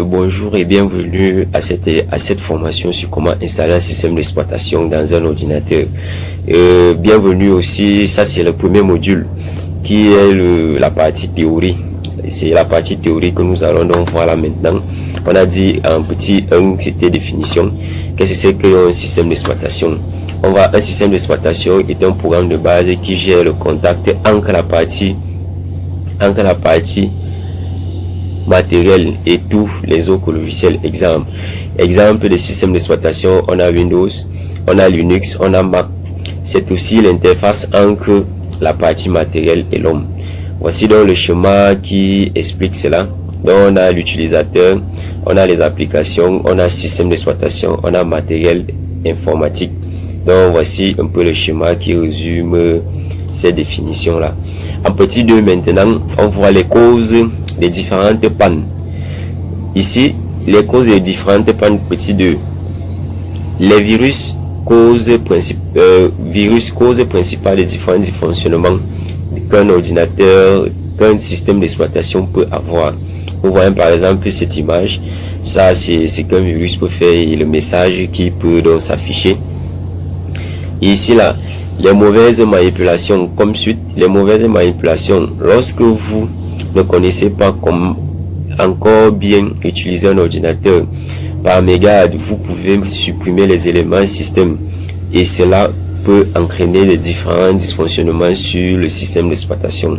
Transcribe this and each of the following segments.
Bonjour et bienvenue à cette formation sur comment installer un système d'exploitation dans un ordinateur. Bienvenue aussi, ça c'est le premier module qui est la partie théorie. C'est la partie théorie que nous allons donc voir là maintenant. On a dit en petit 1, c'était définition. Qu'est-ce que c'est qu'un système d'exploitation? Un système d'exploitation est un programme de base qui gère le contact entre la partie matériel et tous les autres logiciels. Exemple de système d'exploitation, on a Windows, on a Linux, on a Mac. C'est aussi l'interface entre la partie matérielle et l'homme. Voici donc le schéma qui explique cela. Donc on a l'utilisateur, on a les applications, on a système d'exploitation, on a matériel informatique. Donc voici un peu le schéma qui résume ces définitions là. En petit 2 maintenant, on voit les causes des différentes pannes. Ici, les causes des différentes pannes, petit 2. Les virus cause principale des différents dysfonctionnements qu'un ordinateur, qu'un système d'exploitation peut avoir. Vous voyez par exemple cette image, ça c'est qu'un virus peut faire et le message qui peut donc s'afficher. Ici là, les mauvaises manipulations comme suite, les mauvaises manipulations, lorsque vous ne connaissez pas comment encore bien utiliser un ordinateur, par mégarde, vous pouvez supprimer les éléments système et cela peut entraîner les différents dysfonctionnements sur le système d'exploitation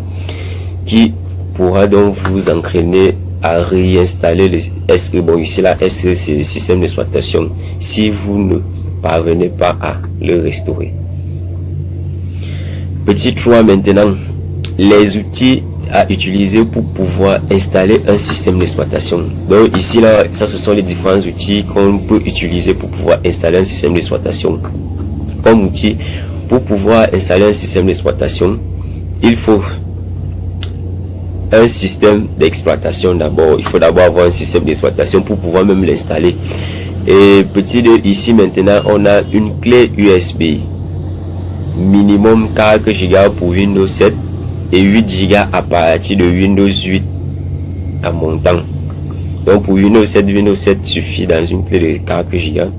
qui pourra donc vous entraîner à réinstaller les SE. Bon, ici la SE c'est le système d'exploitation si vous ne parvenez pas à le restaurer. Petit 3 maintenant, les outils à utiliser pour pouvoir installer un système d'exploitation. Donc ici là, ça ce sont les différents outils qu'on peut utiliser pour pouvoir installer un système d'exploitation. Comme outil, pour pouvoir installer un système d'exploitation, il faut un système d'exploitation d'abord. Il faut d'abord avoir un système d'exploitation pour pouvoir même l'installer. Et petit 2, ici maintenant, on a une clé USB. Minimum 4 Go pour Windows 7 et 8 Go à partir de Windows 8 à montant. Donc pour Windows 7 suffit dans une clé de 4 Go,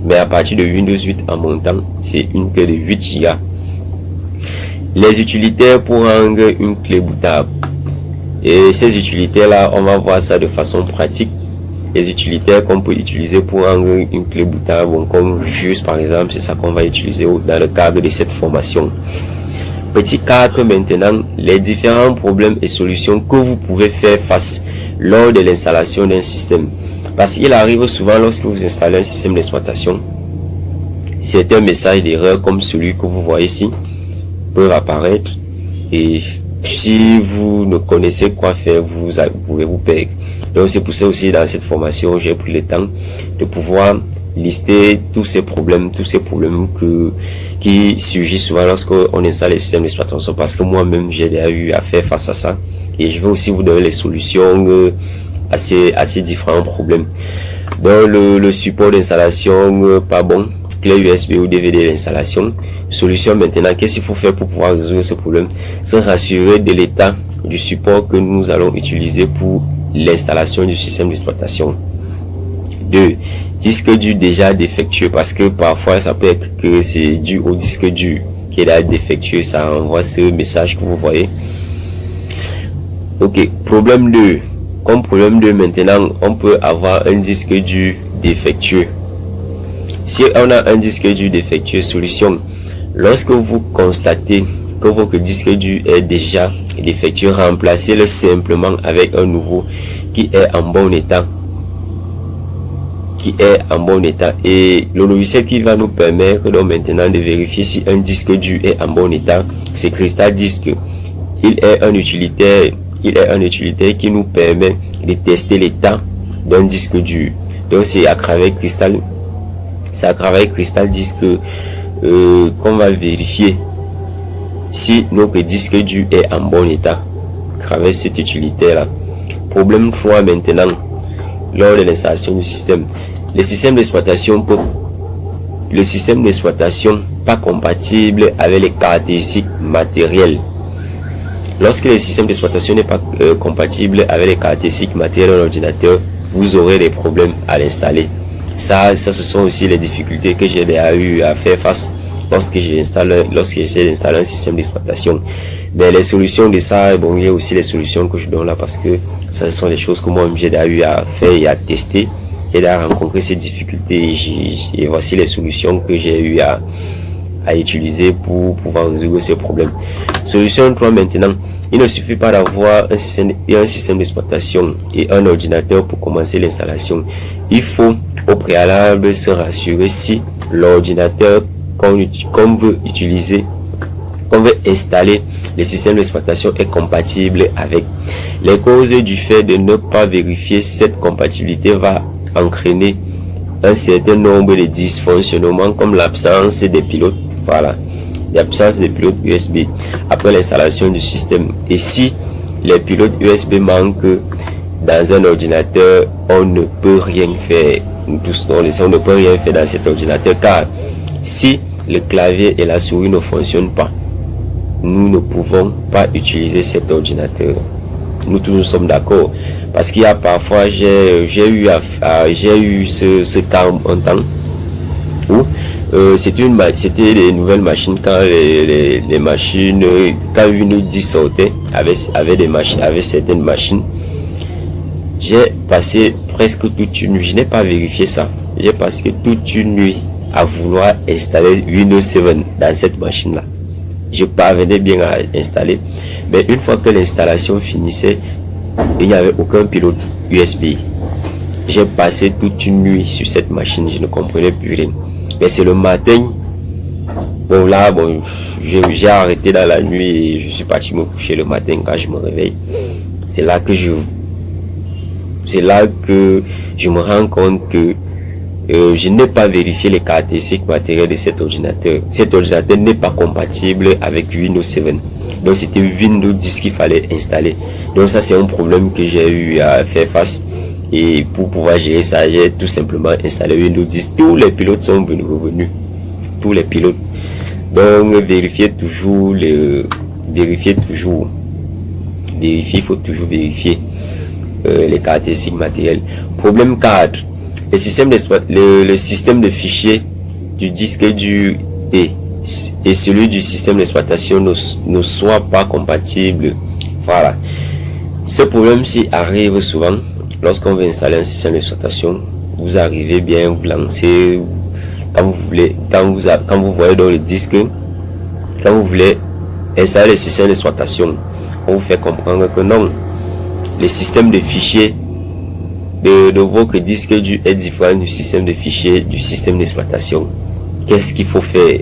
mais à partir de Windows 8 en montant, c'est une clé de 8 Go. Les utilitaires pour rendre une clé bootable. Et ces utilitaires là, on va voir ça de façon pratique. Les utilitaires qu'on peut utiliser pour rendre une clé bootable, bon, comme Rufus par exemple, c'est ça qu'on va utiliser dans le cadre de cette formation. Petit 4 maintenant, les différents problèmes et solutions que vous pouvez faire face lors de l'installation d'un système. Parce qu'il arrive souvent lorsque vous installez un système d'exploitation, c'est un message d'erreur comme celui que vous voyez ici peut apparaître et si vous ne connaissez quoi faire, vous pouvez vous perdre. Donc c'est pour ça aussi dans cette formation, j'ai pris le temps de pouvoir lister tous ces problèmes qui surgissent souvent lorsqu'on installe les systèmes d'exploitation, parce que moi-même j'ai déjà eu à faire face à ça et je vais aussi vous donner les solutions à ces différents problèmes. Donc le support d'installation pas bon, clé USB ou DVD d'installation. Solution maintenant, qu'est-ce qu'il faut faire pour pouvoir résoudre ce problème? Se rassurer de l'état du support que nous allons utiliser pour l'installation du système d'exploitation. 2. Disque dur déjà défectueux, parce que parfois ça peut être que c'est dû au disque dur qui est là défectueux, ça envoie ce message que vous voyez. Ok, problème 2. Comme problème 2 maintenant, on peut avoir un disque dur défectueux. Si on a un disque dur défectueux, solution, lorsque vous constatez que votre disque dur est déjà défectueux, remplacez-le simplement avec un nouveau qui est en bon état. Et le logiciel qui va nous permettre donc maintenant de vérifier si un disque dur est en bon état, c'est Crystal Disk. Il est un utilitaire qui nous permet de tester l'état d'un disque dur. Donc c'est à travers Crystal Disk qu'on va vérifier si notre disque dur est en bon état à travers cet utilitaire là. Problème 3 maintenant, lors de l'installation du système, le système d'exploitation pas compatible avec les caractéristiques matérielles. Lorsque le système d'exploitation n'est pas compatible avec les caractéristiques matérielles d'un ordinateur, vous aurez des problèmes à l'installer. Ça, ce sont aussi les difficultés que j'ai déjà eu à faire face lorsque j'essaie d'installer un système d'exploitation. Mais les solutions de ça, bon, il y a aussi les solutions que je donne là, parce que ça sont les choses que moi j'ai déjà eu à faire et à tester et à rencontrer ces difficultés. Et voici les solutions que j'ai eu à utiliser pour pouvoir résoudre ce problème. Solution 3 maintenant, il ne suffit pas d'avoir un système d'exploitation et un ordinateur pour commencer l'installation. Il faut au préalable se rassurer si l'ordinateur qu'on veut utiliser, qu'on veut installer, le système d'exploitation est compatible avec. Les causes du fait de ne pas vérifier cette compatibilité va entraîner un certain nombre de dysfonctionnements comme l'absence des pilotes. Voilà, l'absence des pilotes USB après l'installation du système. Et si les pilotes USB manquent dans un ordinateur, on ne peut rien faire. Nous tous, on ne peut rien faire dans cet ordinateur, car si le clavier et la souris ne fonctionnent pas, nous ne pouvons pas utiliser cet ordinateur. Nous tous nous sommes d'accord, parce qu'il y a parfois, j'ai eu ce cas un temps où c'était des nouvelles machines, quand les machines, quand Windows 10 sortait avec certaines machines, j'ai passé presque toute une nuit, je n'ai pas vérifié ça, j'ai passé toute une nuit à vouloir installer Windows 7 dans cette machine là. Je parvenais bien à installer, mais une fois que l'installation finissait, il n'y avait aucun pilote USB. J'ai passé toute une nuit sur cette machine, je ne comprenais plus rien. Mais c'est le matin, j'ai arrêté dans la nuit et je suis parti me coucher le matin. Quand je me réveille, c'est là que je me rends compte que je n'ai pas vérifié les caractéristiques matérielles de cet ordinateur. Cet ordinateur n'est pas compatible avec Windows 7. Donc c'était Windows 10 qu'il fallait installer. Donc ça, c'est un problème que j'ai eu à faire face. Et pour pouvoir gérer ça, j'ai tout simplement installé Windows 10. Tous les pilotes sont revenus. Tous les pilotes. Donc vérifiez, il faut toujours vérifier les caractéristiques matérielles. Problème 4. Le système de fichiers du disque dur et celui du système d'exploitation ne soient pas compatibles. Voilà. Ce problème-ci arrive souvent lorsqu'on veut installer un système d'exploitation. Vous arrivez bien, vous lancez, quand vous voyez dans le disque, quand vous voulez installer le système d'exploitation, on vous fait comprendre que non, le système de fichiers de votre disque dur est différent du système de fichiers du système d'exploitation. Qu'est-ce qu'il faut faire?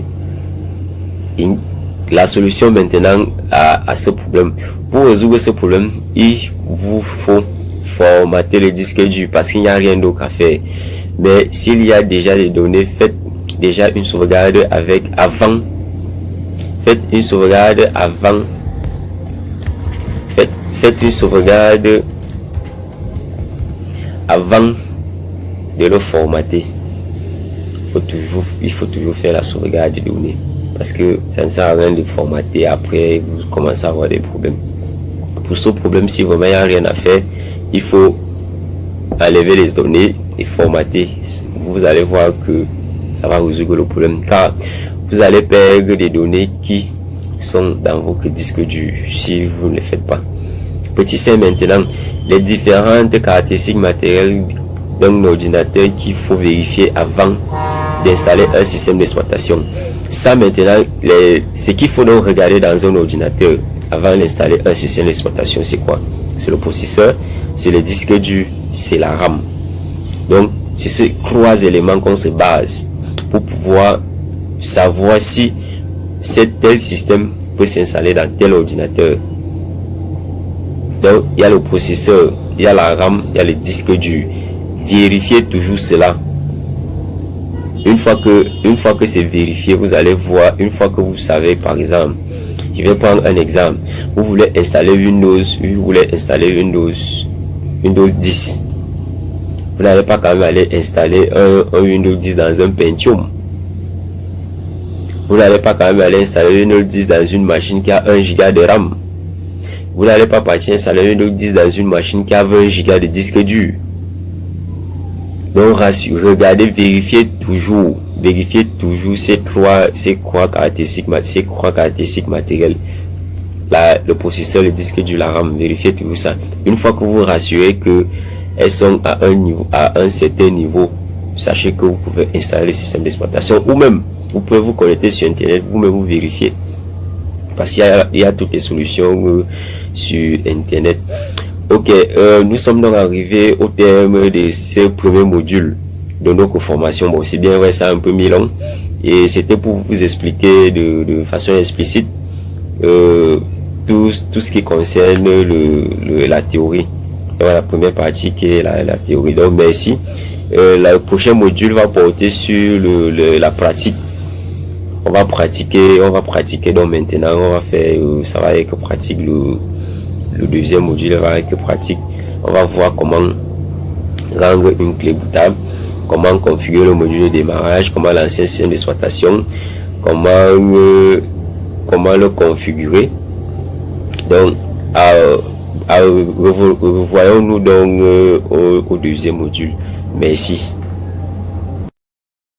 La solution maintenant à ce problème, pour résoudre ce problème, il vous faut formater le disque dur, parce qu'il n'y a rien d'autre à faire. Mais s'il y a déjà des données, faites déjà une sauvegarde avant faites une sauvegarde avant de le formater. Il faut toujours faire la sauvegarde des données, parce que ça ne sert à rien de formater après vous commencez à avoir des problèmes. Pour ce problème, si vraiment il n'y a rien à faire, il faut enlever les données et formater. Vous allez voir que ça va résoudre le problème, car vous allez perdre des données qui sont dans votre disque dur si vous ne les faites pas. Petit C maintenant, les différentes caractéristiques matérielles d'un ordinateur qu'il faut vérifier avant d'installer un système d'exploitation. Ça maintenant, ce qu'il faut donc regarder dans un ordinateur avant d'installer un système d'exploitation, c'est quoi? C'est le processeur, c'est le disque dur, c'est la RAM. Donc c'est ces trois éléments qu'on se base pour pouvoir savoir si tel système peut s'installer dans tel ordinateur. Donc il y a le processeur, il y a la RAM, il y a le disque dur. Vérifiez toujours cela. Une fois que c'est vérifié, vous allez voir, une fois que vous savez, par exemple, je vais prendre un exemple, vous voulez installer Windows 10. Vous n'allez pas quand même aller installer un Windows 10 dans un Pentium. Vous n'allez pas quand même aller installer Windows 10 dans une machine qui a 1 Go de RAM. Vous n'allez pas partir installer Windows 10 dans une machine qui a 20 Go de disque dur. Donc regardez, vérifiez toujours ces trois caractéristiques matérielles. Le processeur, le disque dur, la RAM, vérifiez tout ça. Une fois que vous rassurez que elles sont à un certain niveau, sachez que vous pouvez installer le système d'exploitation, ou même vous pouvez vous connecter sur internet, vous-même vous vérifiez, parce qu'il y a toutes les solutions sur internet. Ok, nous sommes donc arrivés au terme de ces premiers modules de notre formation. Bon, c'est bien vrai, ça a un peu mis long, et c'était pour vous expliquer de façon explicite tout ce qui concerne la théorie. Donc, la première partie qui est la théorie. Donc merci. Le prochain module va porter sur la pratique. On va pratiquer donc maintenant on va faire ça va avec pratique. Le deuxième module va avec pratique. On va voir comment rendre une clé bootable, comment configurer le module de démarrage, comment lancer un système d'exploitation, comment le configurer. Donc revoyons-nous donc au deuxième module. Merci.